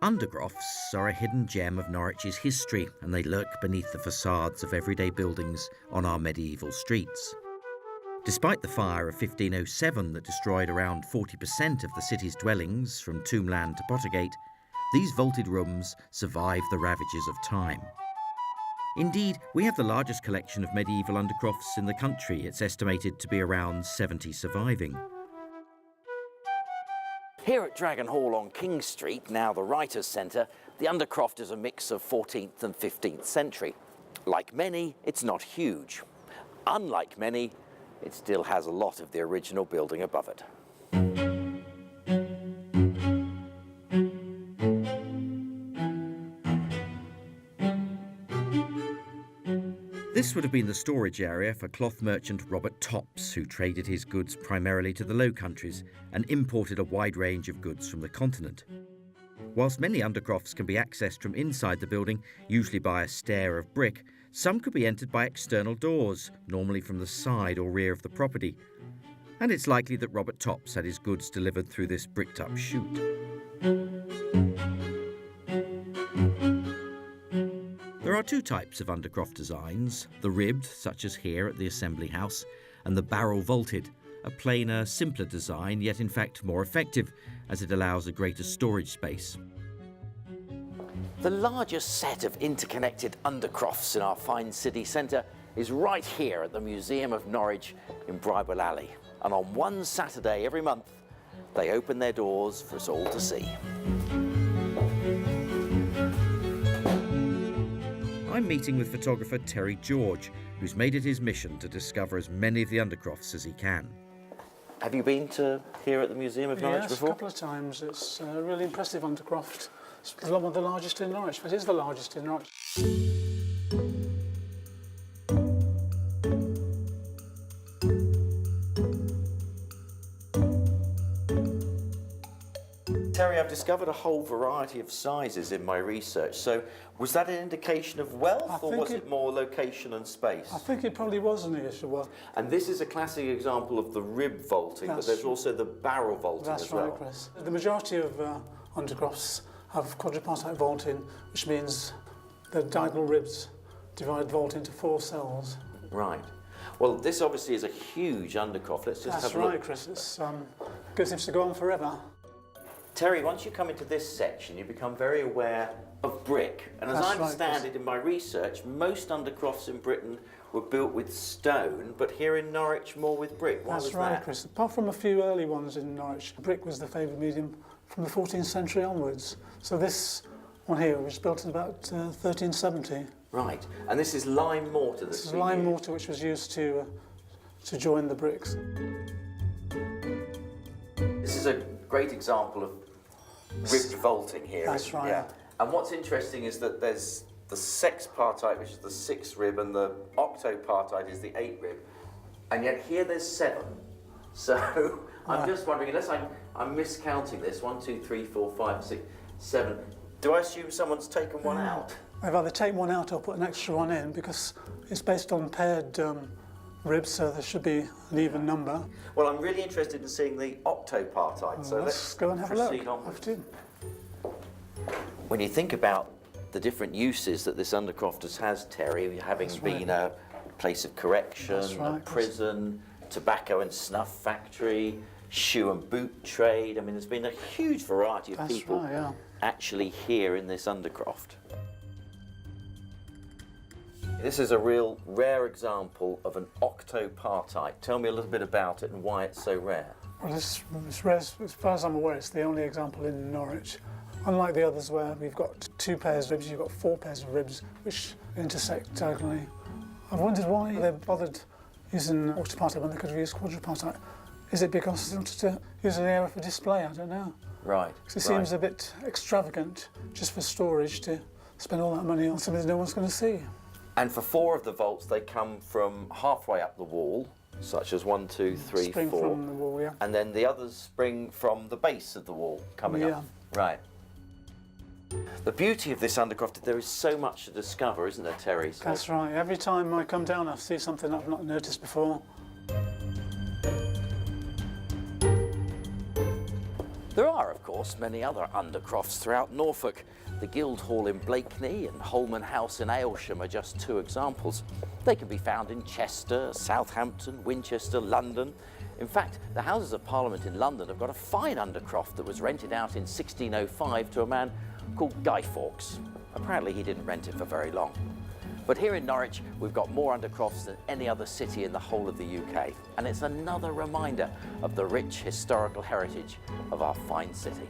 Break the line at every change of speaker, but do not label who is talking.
Undercrofts are a hidden gem of Norwich's history, and they lurk beneath the facades of everyday buildings on our medieval streets. Despite the fire of 1507 that destroyed around 40% of the city's dwellings from Tombland to Pottergate, these vaulted rooms survive the ravages of time. Indeed, we have the largest collection of medieval undercrofts in the country. It's estimated to be around 70 surviving.
Here at Dragon Hall on King Street, now the Writers' Centre, the Undercroft is a mix of 14th and 15th century. Like many, it's not huge. Unlike many, it still has a lot of the original building above it.
This would have been the storage area for cloth merchant Robert Topps, who traded his goods primarily to the Low Countries and imported a wide range of goods from the continent. Whilst many undercrofts can be accessed from inside the building, usually by a stair of brick, some could be entered by external doors, normally from the side or rear of the property. And it's likely that Robert Topps had his goods delivered through this bricked-up chute. There are two types of undercroft designs, the ribbed, such as here at the Assembly House, and the barrel vaulted, a plainer, simpler design, yet in fact more effective, as it allows a greater storage space.
The largest set of interconnected undercrofts in our fine city centre is right here at the Museum of Norwich in Bridewell Alley. And on one Saturday every month, they open their doors for us all to see.
I'm meeting with photographer Terry George, who's made it his mission to discover as many of the undercrofts as he can.
Have you been to here at the Museum of Norwich before?
Yes, a couple of times. It's a really impressive undercroft. It's one of the largest in Norwich, but it is the largest in Norwich.
Terry, I've discovered a whole variety of sizes in my research. So was that an indication of wealth, or was it more location and space?
I think it probably was an issue of wealth.
And this is a classic example of the rib vaulting, but there's also the barrel vaulting as well.
That's right, Chris. The majority of undercrofts have quadripartite vaulting, which means the diagonal ribs divide vault into 4 cells.
Right. Well, this obviously is a huge undercroft. Let's just have a look.
That's right, Chris. It's good things to go on forever.
Terry, once you come into this section, you become very aware of brick. And as I understand it in my research, most undercrofts in Britain were built with stone, but here in Norwich, more with brick. Why was that?
That's right, Chris. Apart from a few early ones in Norwich, brick was the favoured medium from the 14th century onwards. So this one here was built in about 1370.
Right. And this is lime mortar that's
This is lime mortar, which was used to join the bricks.
This is a great example of ribbed vaulting here.
That's right.
Yeah. And what's interesting is that there's the sexpartite, which is the 6th rib, and the octopartite is the 8th rib. And yet here there's 7. So I'm just wondering, unless I'm miscounting this, 1, 2, 3, 4, 5, 6, 7. Do I assume someone's taken one out?
I've either taken one out or put an extra one in, because it's based on paired ribs, so there should be an even number.
Well, I'm really interested in seeing the octopartite, so let's
go and have a look.
Onwards. When you think about the different uses that this undercroft has, Terry, having been a place of correction, a prison, tobacco and snuff factory, shoe and boot trade. I mean, there's been a huge variety of people actually here in this undercroft. This is a real rare example of an octopartite. Tell me a little bit about it and why it's so rare.
Well, it's rare, as far as I'm aware, it's the only example in Norwich. Unlike the others where we've got 2 pairs of ribs, you've got 4 pairs of ribs which intersect diagonally. I've wondered why they bothered using octopartite when they could have used quadripartite. Is it because they wanted to use an area for display? I don't know.
Right.
Because it seems a bit extravagant just for storage to spend all that money on something that no one's going to see.
And for 4 of the vaults, they come from halfway up the wall, such as 1, 2, 3, 4.
Spring from the wall, yeah.
And then the others spring from the base of the wall coming up. Right. The beauty of this undercroft, there is so much to discover, isn't there, Terry? So
that's right. Every time I come down, I see something I've not noticed before.
There are, of course, many other Undercrofts throughout Norfolk. The Guildhall in Blakeney and Holman House in Aylsham are just two examples. They can be found in Chester, Southampton, Winchester, London. In fact, the Houses of Parliament in London have got a fine Undercroft that was rented out in 1605 to a man called Guy Fawkes. Apparently he didn't rent it for very long. But here in Norwich, we've got more Undercrofts than any other city in the whole of the UK. And it's another reminder of the rich historical heritage of our fine city.